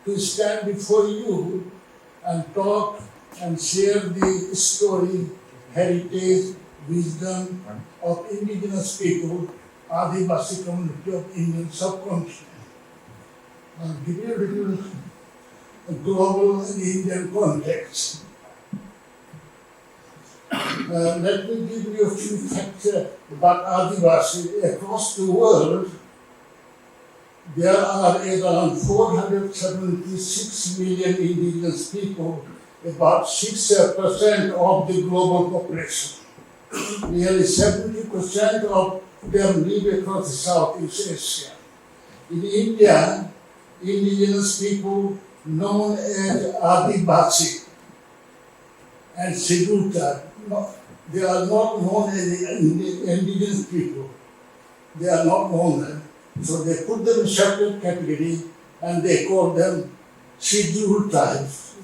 to stand before you and talk and share the story, heritage, wisdom of indigenous people, Adivasi community of Indian subcontinent. I'll give you a little global and Indian context. Let me give you a few facts about Adivasi. Across the world, there are around 476 million indigenous people, about 6% of the global population. Nearly 70% of them live across the Southeast Asia. In India, indigenous people known as Adivasi and scheduled tribe, they are not known as indigenous people. They are not known as. So they put them in separate category and they call them scheduled tribes,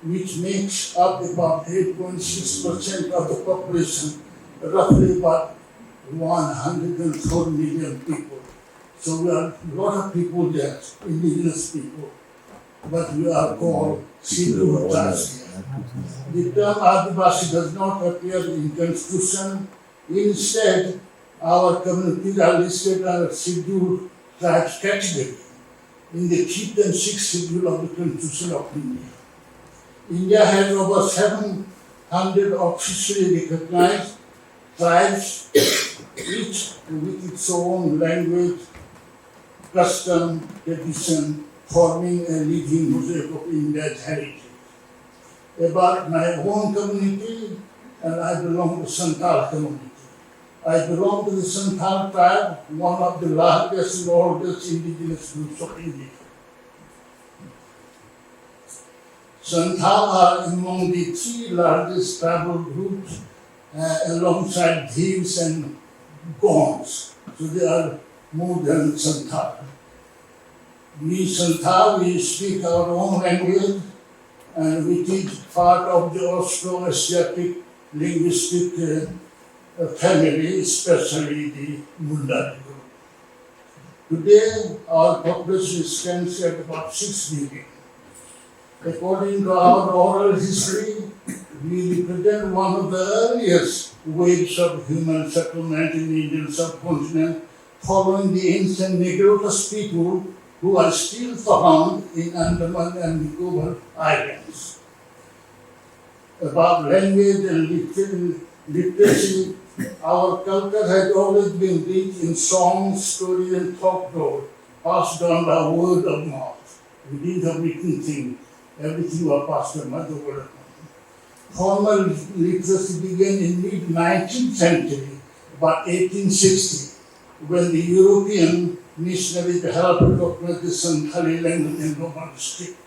which makes up about 8.6% of the population, roughly about 104 million people. So we are a lot of people there, indigenous people, but we are called scheduled tribes here. The term Adivasi does not appear in Constitution. Instead, our communities are listed under scheduled tribes category in the 5th and 6th schedule of the Constitution of India. India has over 700 officially recognized tribes, each with its own language, custom, tradition, forming a living mosaic of India's heritage. About my own community, and I belong to Santhal community. I belong to the Santhal tribe, one of the largest and oldest indigenous groups of India. Santhal are among the 3 largest tribal groups alongside Dhieves and Gonds. So they are more than Santhal. We Santhal, we speak our own language and we teach part of the Austro-Asiatic linguistic family, especially the Mundari group. Today, our population stands at about 6 million. According to our oral history, we represent one of the earliest waves of human settlement in the Indian subcontinent, following the ancient Negrotus people who are still found in Andaman and Nicobar Islands. About language and literacy, our culture has always been rich in songs, stories, and folklore, passed on by word of mouth. We didn't have written things. Everything was passed on by the word of mouth. Formal literacy began in mid-19th century, about 1860, when the European missionaries helped document the Santhali language in Roman script.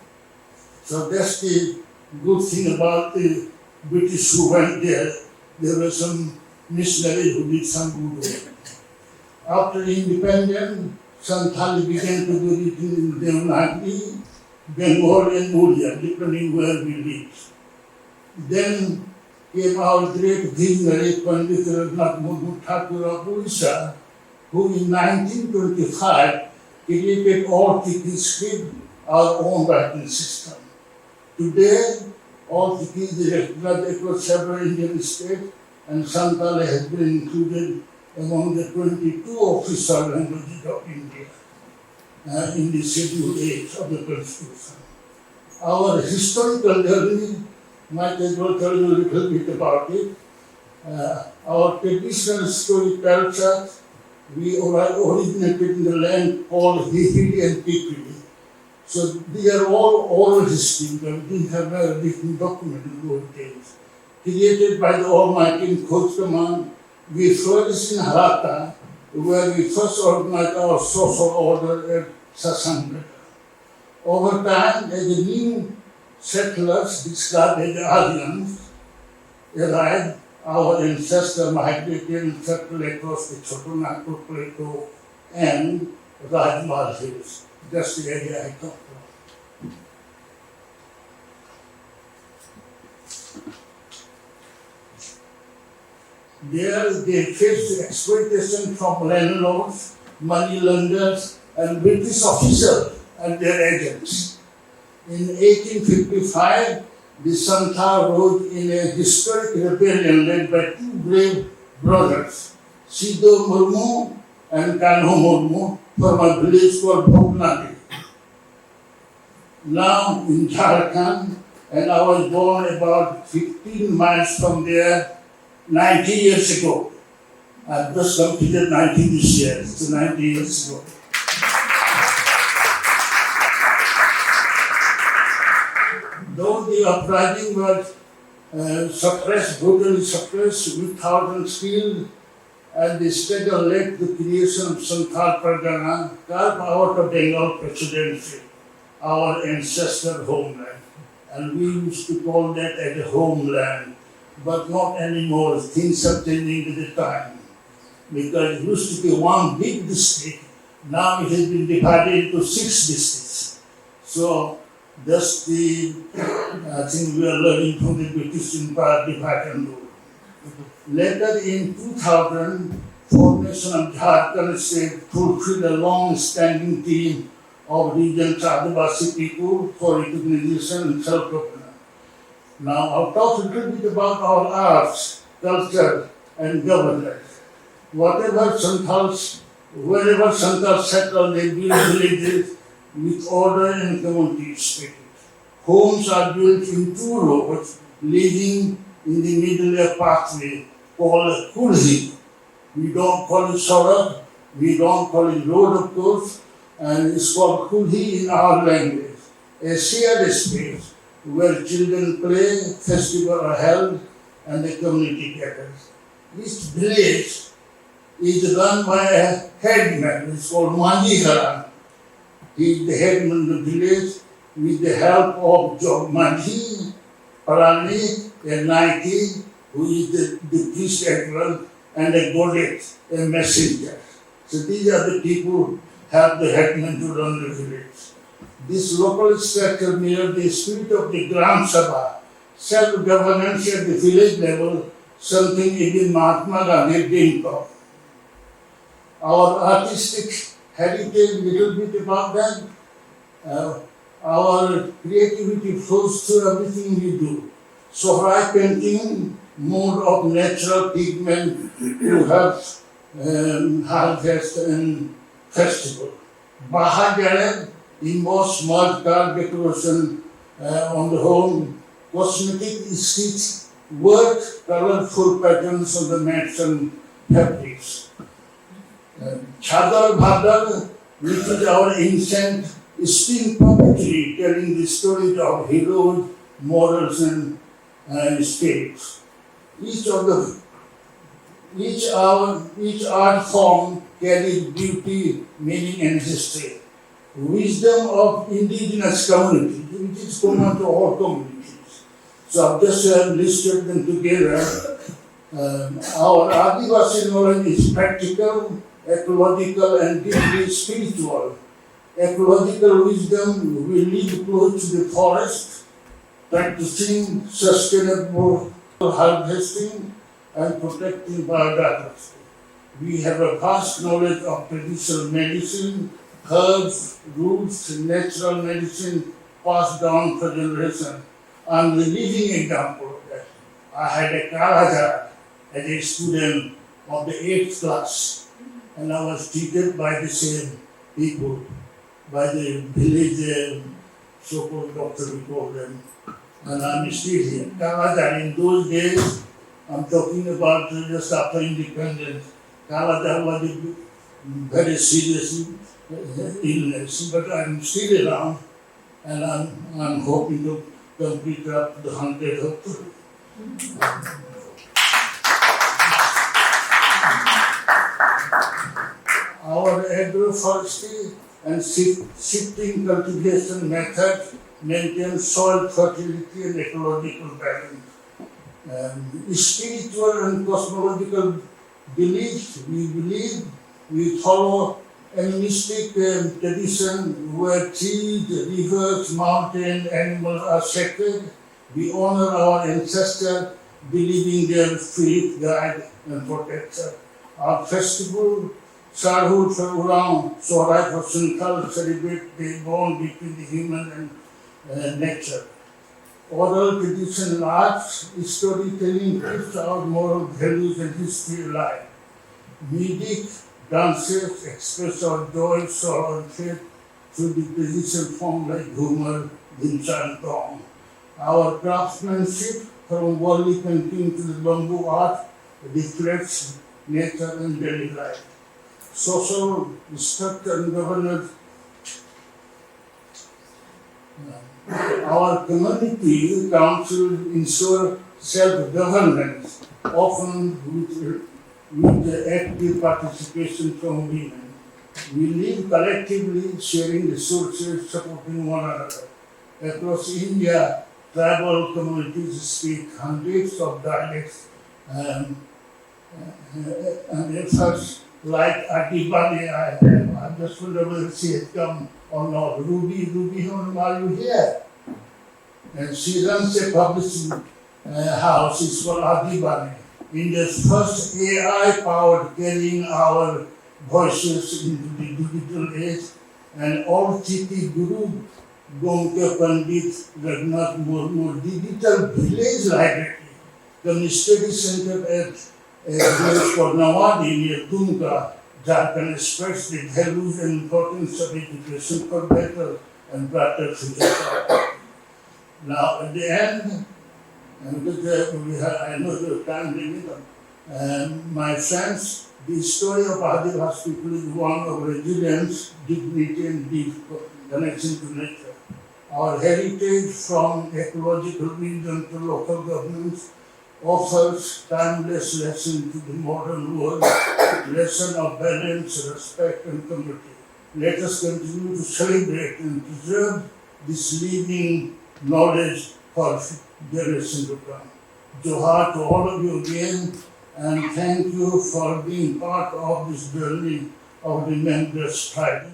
So that's the good thing about the British who went there. There were some missionaries who did some good work. After independence, Santhali began to be written in Devanagari, Bengali and Odia, depending where we lived. Then came our great visionary Pandit Raghunath Murmu Thakur of Odisha, who in 1925 created all Tiki script, our own writing system. Today, all Tiki is recognized across several Indian states, and Santhali has been included among the 22 official languages of India in the Schedule 8 of the Constitution. Our historical journey, might as well tell you a little bit about it. Our traditional story tells us we originated in the land called Hihili and Tipili. So they are all oral history, but we didn't have a written document in those days. Created by the Almighty in Khoj Command, we flourished in Harata, where we first organized our social order at Sasanga. Over time, as the new settlers, described as the Aryans, arrived, our ancestors migrated and settled across the Chotanagpur Plateau and Rajmahal Hills. That's the area I come from. There they faced exploitation from landlords, money lenders, and British officers and their agents. In 1855, the Santhal rose in a historic rebellion led by two brave brothers, Sido Murmu and Kanho Murmu, from a village called Bhopnadi, now in Jharkhand, and I was born about 15 miles from there 90 years ago. I've just completed 90 this year, so 90 years ago. Though the uprising was suppressed, brutally suppressed, without skill, and the struggle led to the creation of Santhal Pargana, carved out of Bengal presidency, our ancestral homeland. And we used to call that as a homeland, but not anymore. Things are changing with the time. Because it used to be one big district, now it has been divided into 6 districts. So that's the thing we are learning from the British Empire, divide and rule. Later in 2000, formation of Jharkhand state fulfilled a long-standing theme of region's Adivasi people for recognition and self-governance. Now I'll talk a little bit about our arts, culture, and governance. Wherever Santhals settle, they build villages with order and community spirit. Homes are built in 2 rows, leading in the middle a pathway called a kulhi. We don't call it sarak, we don't call it road, of course, and it's called kulhi in our language. A shared space where children play, festivals are held, and the community gathers. Each village is run by a headman, it's called Manjiharan. He is the headman of the village with the help of Manji, Parani, a Naiki, who is the priest as well, and a goddess, a messenger. So these are the people who have the headman to run the village. This local structure mirrors the spirit of the Gram Sabha, self-governance at the village level, something even Mahatma Gandhi dreamed of. Our artistic heritage, little bit about that. Our creativity flows through everything we do. Sohrai painting, mode of natural pigment to have harvest and festival. Bahagare involves small car decoration on the home, cosmetic stitch work, colorful patterns on the mats and fabrics. Chadar Bhadar, which is our ancient string puppetry, telling the stories of heroes, morals, and spirits. Each art form carries beauty, meaning, and history. Wisdom of indigenous communities, which is common to all communities. So I've just listed them together. Our Adivasi knowledge is practical, ecological, and deeply spiritual. Ecological wisdom, we live close to the forest, practicing sustainable harvesting and protecting biodiversity. We have a vast knowledge of traditional medicine, herbs, roots, natural medicine passed down for generations. I'm the living example of that. I had a Kalajar as a student of the 8th class, and I was treated by the same people, by the village so-called doctor, we call them, and I'm still here. Kalajar, in those days, I'm talking about just after independence, Kalajar was a very serious illness, but I'm still around, and I'm hoping to complete up the 100 hopefully. Our agroforestry and shifting cultivation methods maintain soil fertility and ecological balance. Spiritual and cosmological beliefs, we follow animistic tradition where trees, rivers, mountains, animals are sacred. We honor our ancestors, believing their spirit, guide, and protector. Our festival, Sarhul for Urang, Sohrai for Santhal, celebrate the bond between the human and nature. Oral traditional arts, storytelling keeps our moral values and history alive. Music, dances express our joy, sorrow, and faith through the traditional form like humor, dhimsa, and tong. Our craftsmanship, from worldly painting to the bamboo art, reflects nature and daily life. Social structure and governance. Our community council ensure self-governance, often with the active participation from women. We live collectively, sharing resources, supporting one another. Across India, tribal communities speak hundreds of dialects and efforts like Adivasi, I just wonder whether she has come or not. Ruby, are you here? And she runs a publishing house, it's called Adivasi. India's first AI-powered carrying our voices into the digital age, and all Chiti Guru Gomke Pandit Raghunath Murmu Digital Village Library, the study center at a place called Nawadi near Dumka, Jharkhand expressed the values and importance of education for better and brighter future. Now, at the end, and I know the time limit, my friends, the story of Adivasi people is one of resilience, dignity, and deep connection to nature. Our heritage, from ecological region to local governments, offers timeless lesson to the modern world, lesson of balance, respect, and community. Let us continue to celebrate and preserve this living knowledge for generation to come. Johar to all of you again, and thank you for being part of this journey of remembrance tribe.